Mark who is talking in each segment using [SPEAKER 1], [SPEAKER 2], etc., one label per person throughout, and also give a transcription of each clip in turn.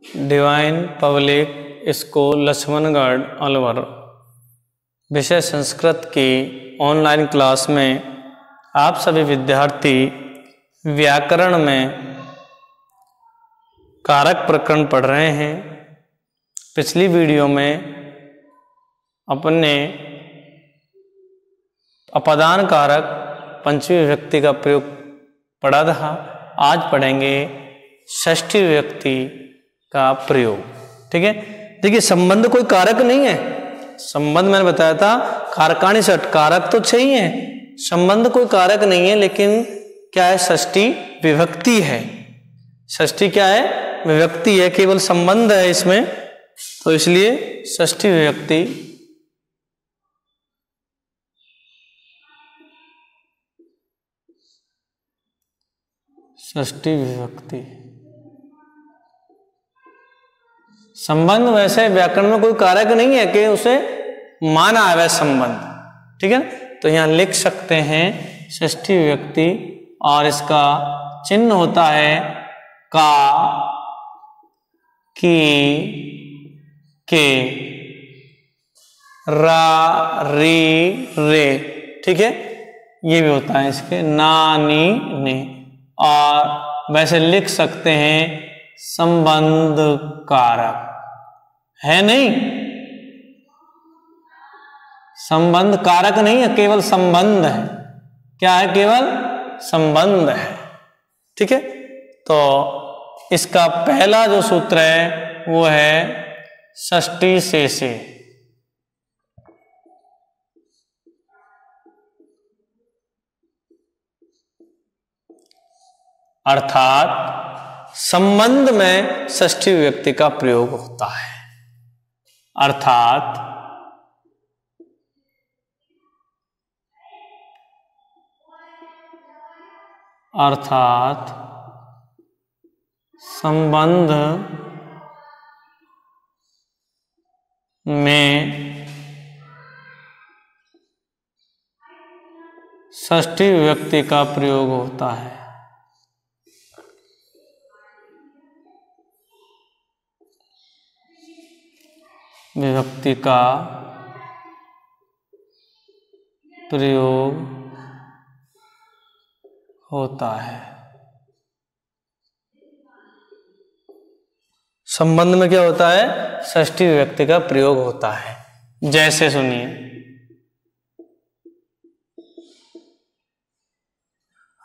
[SPEAKER 1] Divine public school Laxmangarh Alwar विषय संस्कृत की online class में आप सभी विद्यार्थी व्याकरण में कारक प्रकरण पढ़ रहे हैं। पिछली वीडियो में अपने अपदान कारक पंचमी विभक्ति का प्रयोग पढ़ा था। आज पढ़ेंगे षष्ठी विभक्ति का प्रयोग। ठीक है, देखिए संबंध कोई कारक नहीं है। संबंध मैंने बताया था कारकाणी षट, कारक तो छह ही है, संबंध कोई कारक नहीं है। लेकिन क्या है, षष्ठी विभक्ति है। षष्ठी क्या है, विभक्ति है, केवल संबंध है इसमें, तो इसलिए षष्ठी विभक्ति षष्ठी विभक्ति। संबंध वैसे व्याकरण में कोई कारक नहीं है कि उसे माना है वह संबंध। ठीक है, तो यहां लिख सकते हैं षष्ठी विभक्ति और इसका चिन्ह होता है का, की, के, रा, री, रे। ठीक है, ये भी होता है इसके ना, नी, ने। और वैसे लिख सकते हैं संबंध कारक है, नहीं संबंध कारक नहीं है, केवल संबंध है। क्या है, केवल संबंध है। ठीक है, तो इसका पहला जो सूत्र है वो है षष्ठी से। अर्थात संबंध में षष्ठी विभक्ति का प्रयोग होता है। अर्थात संबंध में षष्ठी विभक्ति का प्रयोग होता है। विभक्ति का प्रयोग होता है। संबंध में क्या होता है, षष्ठी विभक्ति का प्रयोग होता है। जैसे सुनिए,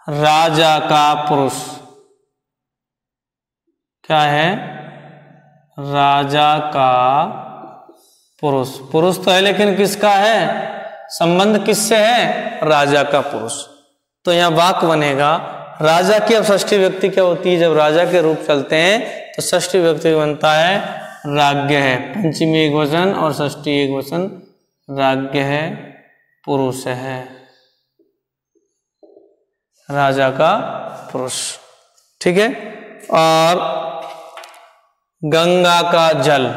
[SPEAKER 1] राजा का पुरुष। क्या है, राजा का पुरुष। पुरुष तो है लेकिन किसका है, संबंध किससे है, राजा का पुरुष। तो यहां वाक्य बनेगा राजा की। अब षष्ठी विभक्ति क्या होती है, जब राजा के रूप चलते हैं तो षष्ठी विभक्ति बनता है राज्ञ है। पंचमी एक वचन और षष्ठी एक वचन, राज्ञ है, पुरुष है, राजा का पुरुष। ठीक है, और गंगा का जल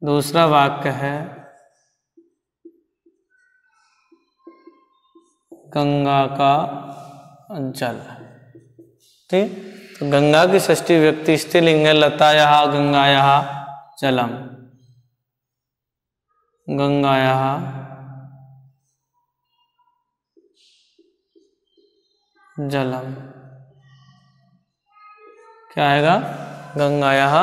[SPEAKER 1] दूसरा वाक्य है, गंगा का जल। ठीक, तो गंगा की षष्ठी विभक्ति स्त्रीलिंग है, लतायाः गंगायाः जलम, गंगायाः जलम। क्या आएगा, गंगायाः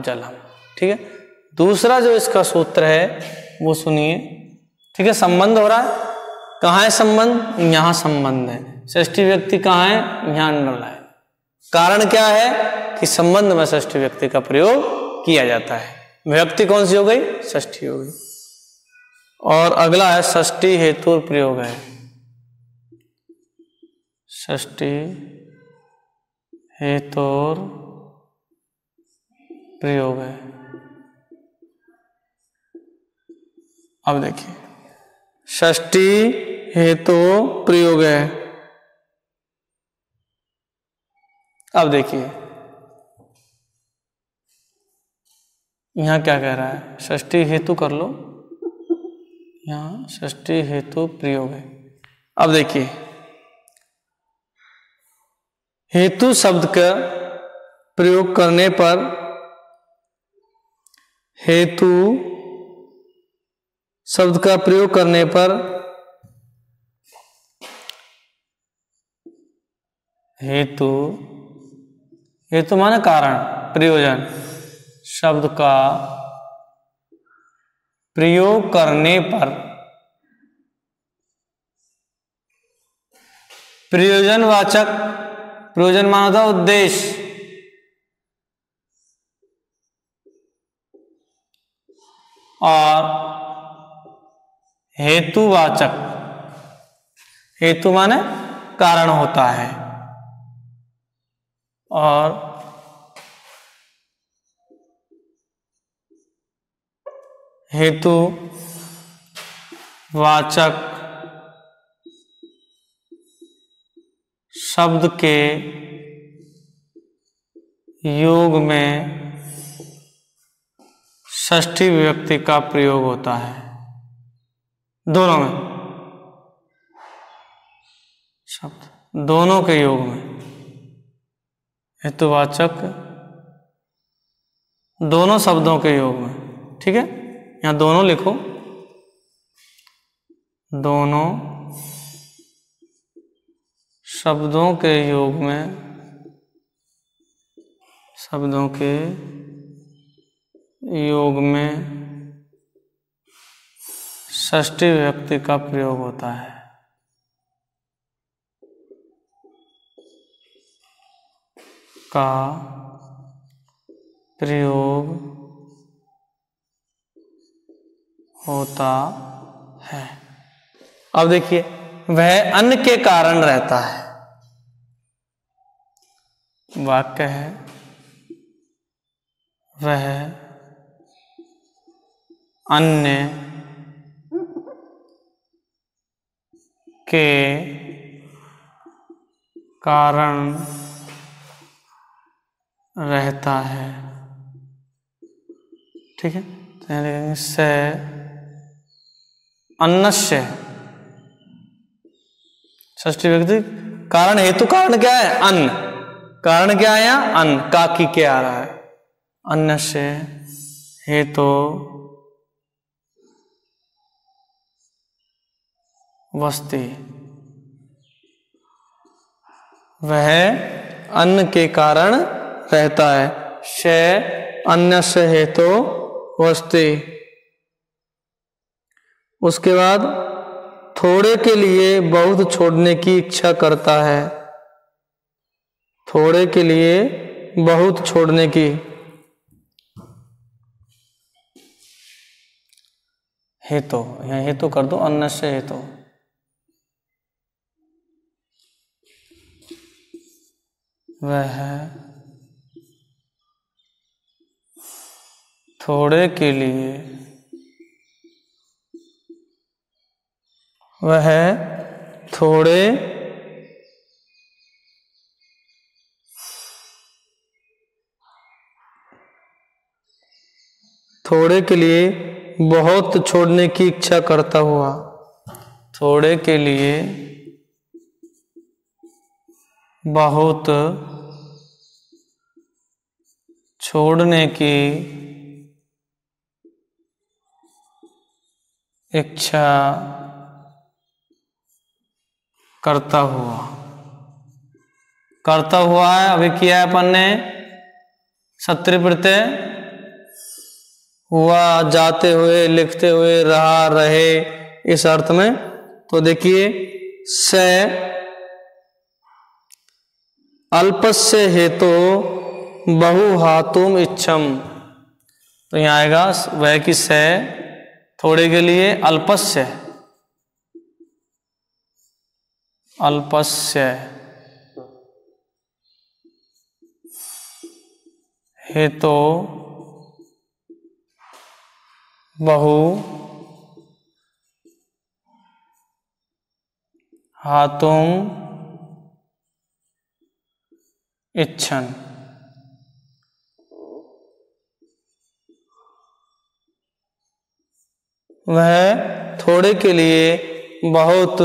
[SPEAKER 1] जलम। ठीक है, दूसरा जो इसका सूत्र है वो सुनिए। ठीक है, संबंध हो रहा है, कहाँ है संबंध, यहाँ संबंध है। षष्ठी विभक्ति कहाँ है, यहाँ अंडर है। कारण क्या है कि संबंध में षष्ठी विभक्ति का प्रयोग किया जाता है। विभक्ति कौन सी हो गई, षष्ठी हो गई। और अगला है षष्ठी हेतु प्रयोग है। षष्ठी हेतु प्रयोग है। अब देखिए, षष्ठी हेतु प्रयोग है। अब देखिए यहां क्या कह रहा है, षष्ठी हेतु कर लो, यहां षष्ठी हेतु प्रयोग है। अब देखिए हेतु शब्द का प्रयोग करने पर हेतु शब्द का प्रयोग करने पर हेतु हेतु माने कारण, प्रयोजन, शब्द का प्रयोग करने पर प्रयोजनवाचक, प्रयोजन माना था उद्देश्य, और हेतुवाचक, हेतु माने कारण होता है, और हेतुवाचक शब्द के योग में षष्ठी विभक्ति का प्रयोग होता है। दोनों में, शब्द दोनों के योग में, हेतुवाचक दोनों शब्दों के योग में, ठीक है। यहां दोनों लिखो, दोनों शब्दों के योग में, शब्दों के योग में षष्ठी विभक्ति का प्रयोग होता है। का प्रयोग होता है। अब देखिए, वह अन्य के कारण रहता है, वाक्य है वह अन्य के कारण रहता है, ठीक है। तो यहाँ लिखेंगे से अन्नस्य, षष्ठी विभक्ति, कारण, हेतु कारण क्या है? अन्न, कारण क्या है यहाँ? अन्न, काकी के आ रहा है, अन्नस्य हेतु वस्ति, वह अन्न के कारण रहता है। से अन्नस्य हेतु वस्ति। उसके बाद थोड़े के लिए बहुत छोड़ने की इच्छा करता है, थोड़े के लिए बहुत छोड़ने की, हेतु, यहाँ हेतु कर दो, अन्नस्य हेतु, वह थोड़े के लिए, वह थोड़े थोड़े के लिए बहुत छोड़ने की इच्छा करता हुआ, थोड़े के लिए बहुत छोड़ने की इच्छा करता हुआ, करता हुआ है, अभी किया है अपन ने, सत्रि प्रत्यय हुआ, जाते हुए, लिखते हुए, रहा, रहे, इस अर्थ में। तो देखिए, से अल्पस्य हेतु बहु हातुम इच्छम, तो यहाँ आएगा वह कि से थोड़े के लिए अल्पस्य, अल्पस्य हेतु बहु हातुम इच्छन, वह थोड़े के लिए बहुत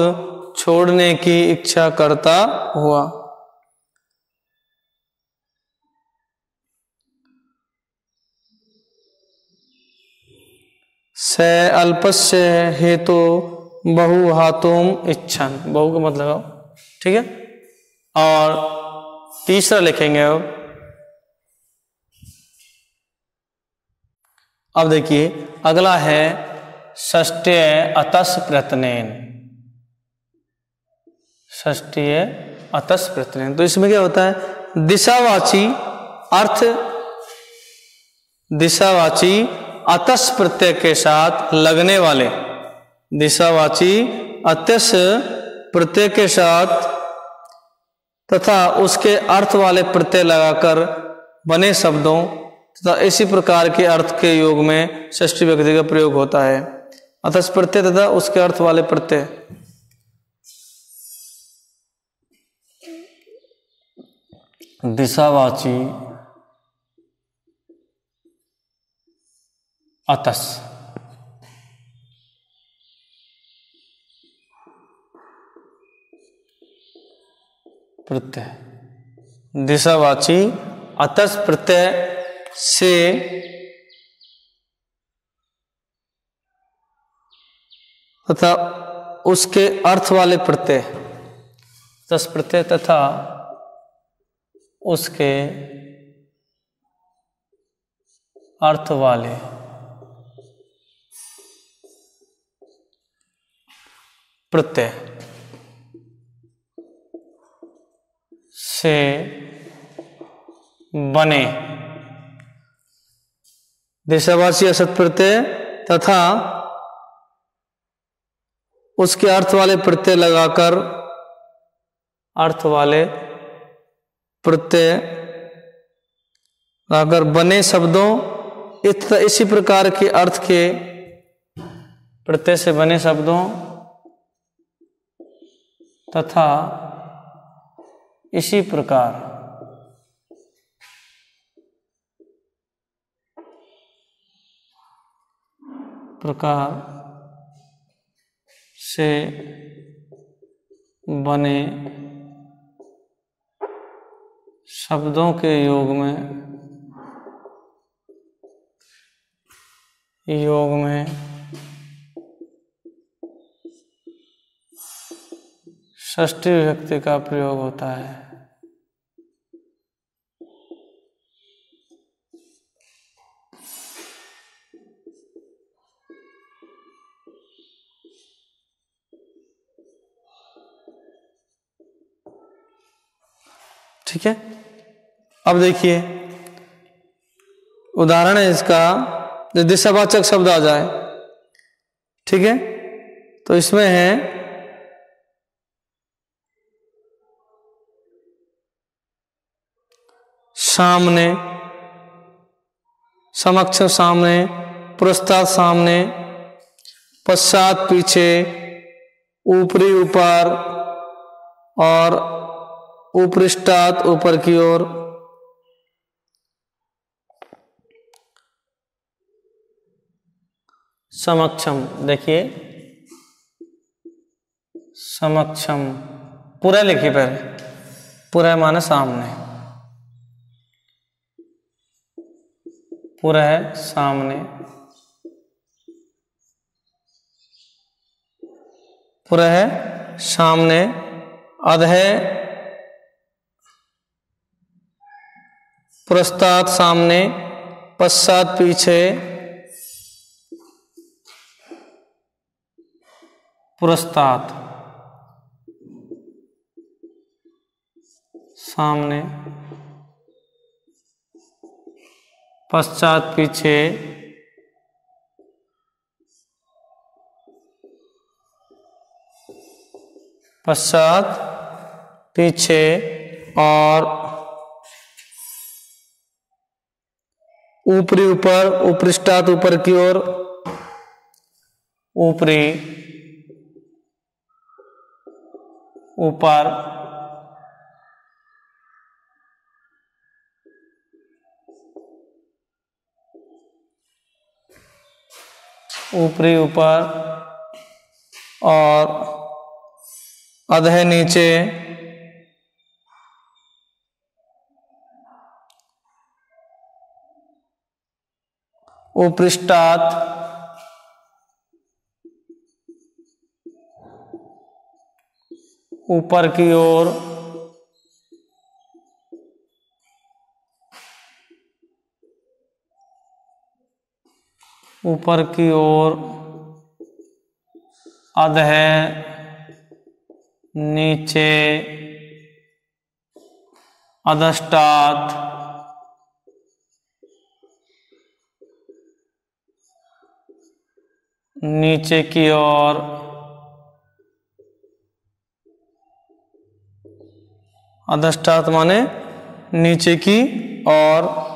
[SPEAKER 1] छोड़ने की इच्छा करता हुआ। से अल्पस्य हेतु बहु हातुम इच्छन, बहु का मतलब लगाओ, ठीक है। और तीसरा लिखेंगे अब देखिए अगला है षष्ठ्य अतस प्रत्यनेन, षष्ठ्य अतस प्रत्यनेन। तो इसमें क्या होता है, दिशावाची अर्थ दिशावाची अतस प्रत्यय के साथ लगने वाले, दिशावाची अतस प्रत्यय के साथ तथा उसके अर्थ वाले प्रत्यय लगाकर बने शब्दों तथा इसी प्रकार के अर्थ के योग में षष्ठी विभक्ति का प्रयोग होता है। अतस प्रत्यय तथा उसके अर्थ वाले प्रत्यय, दिशावाची अतस प्रत्यय, दिशावाची अतस प्रत्यय से तथा उसके अर्थ वाले प्रत्यय, अतस प्रत्यय तथा उसके अर्थ वाले प्रत्यय से बने दिशावाची असत प्रत्यय तथा उसके अर्थ वाले प्रत्यय लगाकर अर्थ वाले प्रत्यय लगाकर बने शब्दों इसी प्रकार के अर्थ के प्रत्यय से बने शब्दों तथा इसी प्रकार से बने शब्दों के योग में षष्ठी विभक्ति का प्रयोग होता है। ठीक है, अब देखिए उदाहरण है इसका, जो दिशावाचक शब्द आ जाए, ठीक है। तो इसमें है सामने, समक्ष सामने, पृष्ठात सामने, पश्चात पीछे, ऊपरी ऊपर और उपृष्ठात ऊपर की ओर, समक्षम। देखिए समक्षम पूरा लिखिए पहले, पूरा माने सामने, पूरा है सामने, पूरा है सामने, अध है पृष्ठात सामने, पश्चात पीछे, पृष्ठात सामने, पश्चात पीछे, पश्चात पीछे और ऊपरी ऊपर, उपृष्ठात ऊपर की ओर, ऊपरी ऊपर, ऊपरी ऊपर और अधः नीचे, उपृष्ठात ऊपर की ओर, ऊपर की ओर, अधः, नीचे, अधस्तात्, नीचे की ओर, अधस्तात् माने नीचे की ओर,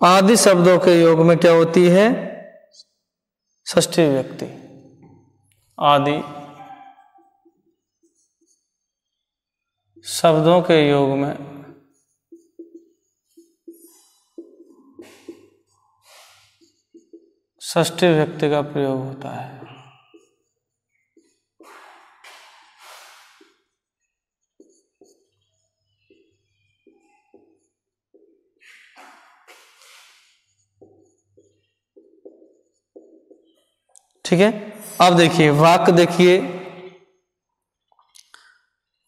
[SPEAKER 1] आदि शब्दों के योग में क्या होती है? षष्ठी विभक्ति। आदि शब्दों के योग में षष्ठी विभक्ति का प्रयोग होता है। ठीक है, अब देखिए वाक्य, देखिए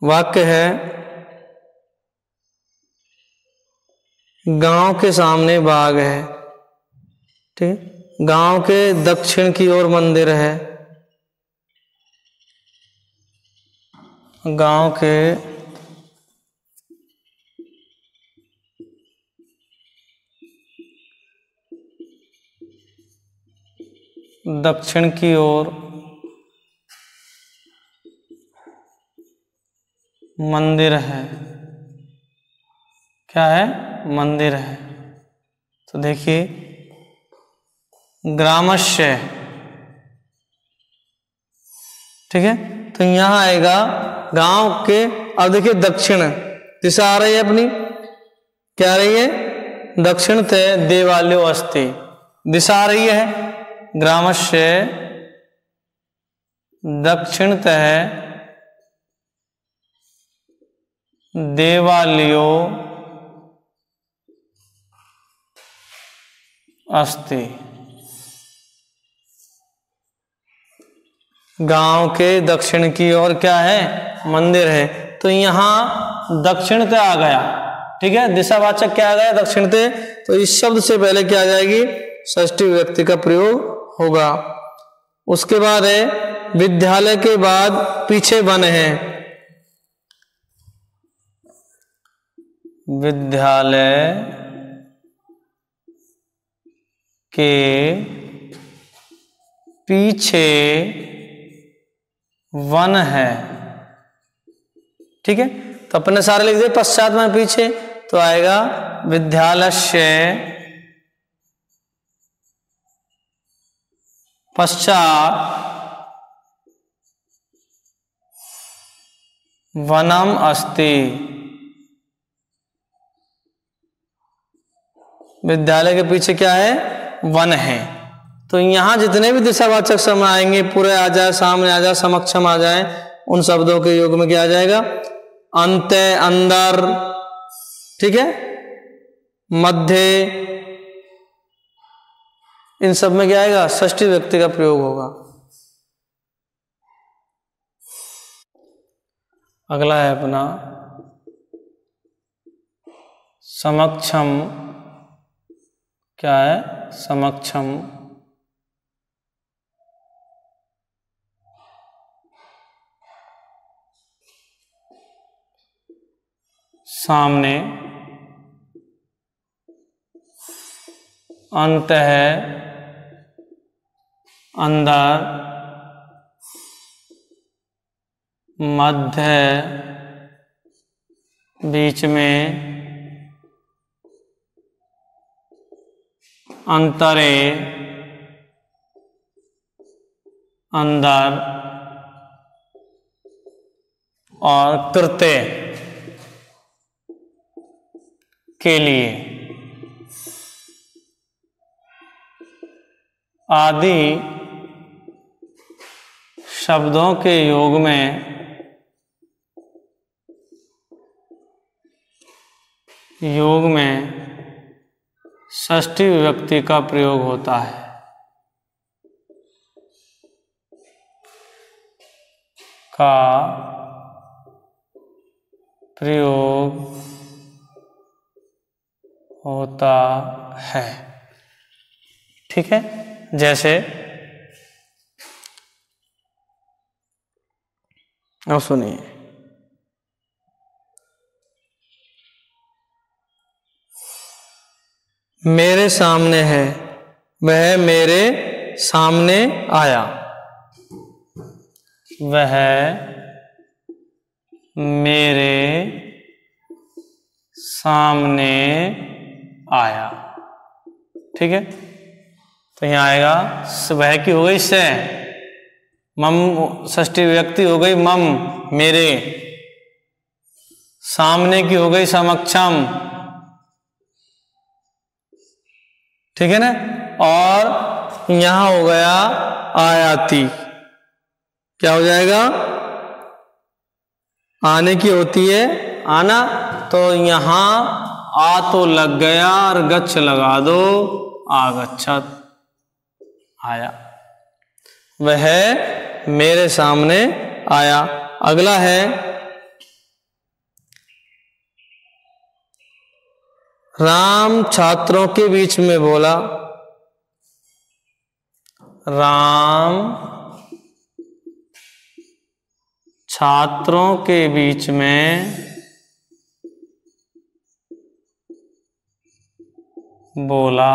[SPEAKER 1] वाक्य है, गांव के सामने बाग है। ठीक, गांव के दक्षिण की ओर मंदिर है। गांव के दक्षिण की ओर मंदिर है। क्या है? मंदिर है। तो देखिए ग्रामस्य, ठीक है, तो यहां आएगा गांव के, अब देखिए दक्षिण दिशा आ रही है अपनी, क्या आ रही है? दक्षिण ते देवालयो अस्ति, दिशा आ रही है। ग्रामस्य दक्षिणतः देवालयो अस्ति, गांव के दक्षिण की ओर क्या है? मंदिर है। तो यहां दक्षिणते आ गया। ठीक है, दिशावाचक क्या आ गया? दक्षिणते। तो इस शब्द से पहले क्या आ जाएगी? षष्ठी विभक्ति का प्रयोग होगा। उसके बाद है विद्यालय के बाद पीछे वन है। विद्यालय के पीछे वन है। ठीक है, तो अपने सारे लिख दे पश्चात में पीछे, तो आएगा विद्यालस्य पश्चात वनम अस्ति। विद्यालय के पीछे क्या है? वन है। तो यहां जितने भी दिशावाचक शब्द आएंगे, पूरे आ जाए, सामने आ जाए, समक्षम आ जाए, उन शब्दों के योग में क्या आ जाएगा? अंत, अंदर, ठीक है, मध्य, इन सब में क्या आएगा? षष्ठी विभक्ति का प्रयोग होगा। अगला है अपना समक्षम। क्या है? समक्षम सामने, अंत है अंदर, मध्य बीच में, अंतरे अंदर, और कृत्य के लिए। आदि शब्दों के योग में षष्ठी विभक्ति का प्रयोग होता है। का प्रयोग होता है। ठीक है, जैसे अब सुनिए, मेरे सामने है, वह मेरे सामने आया। वह मेरे सामने आया। ठीक है, तो यहाँ आएगा वह की हो गई से, मम षष्ठी विभक्ति हो गई मम मेरे, सामने की हो गई समक्षम। ठीक है ना, और यहां हो गया आयाति। क्या हो जाएगा, आने की होती है आना, तो यहां आ तो लग गया और गच्छ लगा दो, आगच्छत, आया। वह मेरे सामने आया। अगला है राम छात्रों के बीच में बोला। राम छात्रों के बीच में बोला,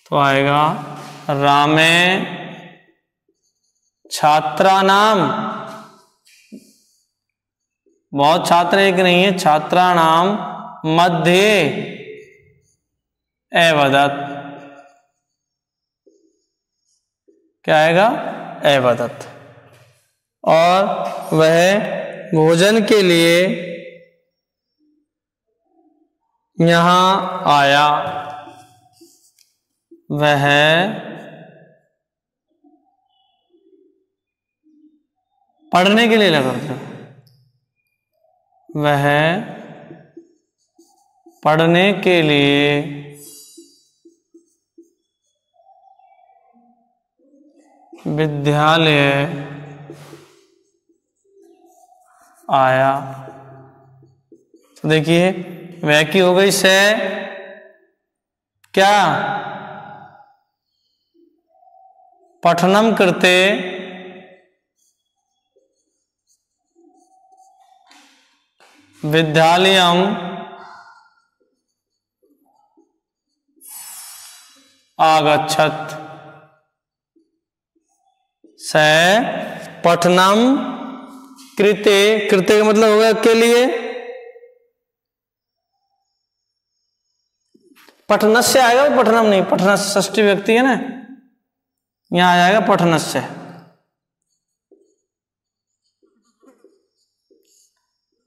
[SPEAKER 1] तो आएगा रामे छात्रानाम, बहुत छात्र एक नहीं है, छात्रानाम मध्ये एवदत। क्या आएगा, एवदत। और वह भोजन के लिए यहां आया। वह पढ़ने के लिए लगा था, वह पढ़ने के लिए विद्यालय आया। तो देखिए वह की हो गई से, क्या पठनम करते विद्यालयम आगच्छत। से पठनम कृते, कृते का मतलब हो गया के लिए, पठनस्य आएगा, पठनम नहीं, पठनस्य षष्ठी व्यक्ति है ना, यहां आ जाएगा पठनस्य।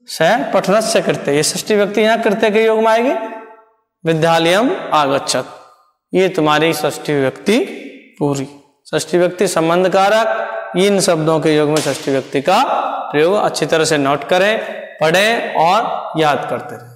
[SPEAKER 1] से पठनस्य कृते, ये षष्ठी व्यक्ति यहां कृते के योग में आएगी, विद्यालयम आगच्छत। ये तुम्हारी षष्ठी व्यक्ति पूरी। षष्ठी व्यक्ति संबंध कारक, इन शब्दों के योग में षष्ठी व्यक्ति का प्रयोग अच्छी तरह से नोट करें, पढ़ें और याद करते रहें।